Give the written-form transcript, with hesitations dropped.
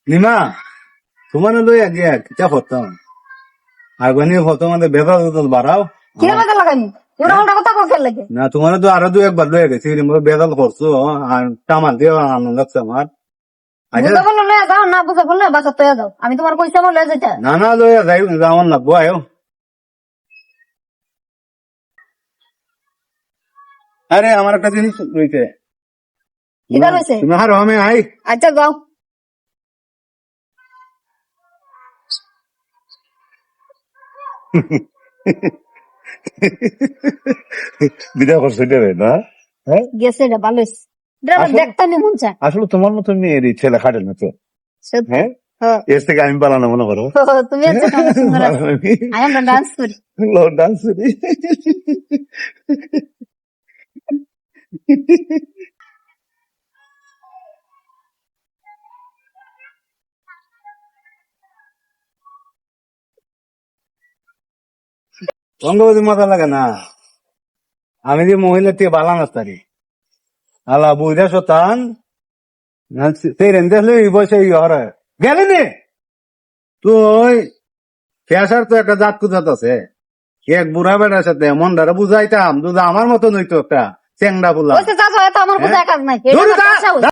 নিমা তোমার লই আগে কিতা করতাম আগুনি হতো আমাদের বেজাল বাড়াও কিরা বাদা লাগাইনি ওরা ওটা কথা কইতে লাগে না তোমার তো আরো দু একবার লয়ে গেছি বেজাল করছো আর টামান দিয়ে আনন্দ লাগছে আমার আচ্ছা বুঝা বললে লয়ে যাও না বুঝা বললে বাসা তো যাও আমি তোমার কইতে বলে যেটা না না লয়ে যাই যাওয়ান লাগবো আয়ো আরে আমার একটা জিনিস রয়েছে কিটা রইছে তুমি হারো আমি আই আচ্ছা যাও বিদায় করছো এটা না হ্যাঁ গেছে রে ভালো হইছে দেখতে নি মন চায় আসলে তোমার মতো মেয়েরই ছেলে খাটে না তো সত্যি। হ্যাঁ হ্যাঁ। এর থেকে আমি পালানো মনে করো তুমি আচ্ছা কেমন সুন্দর আছো। আমি আমরা ডান্স করি ডান্স অঙ্গবতী মজা লাগে না আমি যে মহিলা তে বালা নাস্তারি আলা বুঝা শতান সেই রেন্দেলে এই বসে হরে গেলে নে তুই ফ্যাসার তো একটা জাত কুজাত আছে এক বুড়া বেড়ার সাথে মন দ্বারা বুঝাইতাম দুধ আমার মতো নইতো একটা চেংড়া বুলা ওই যে চাচা হয়তো আমার বোঝায় কাজ নাই দূরে এটা যা, আমার বাসা হইছে।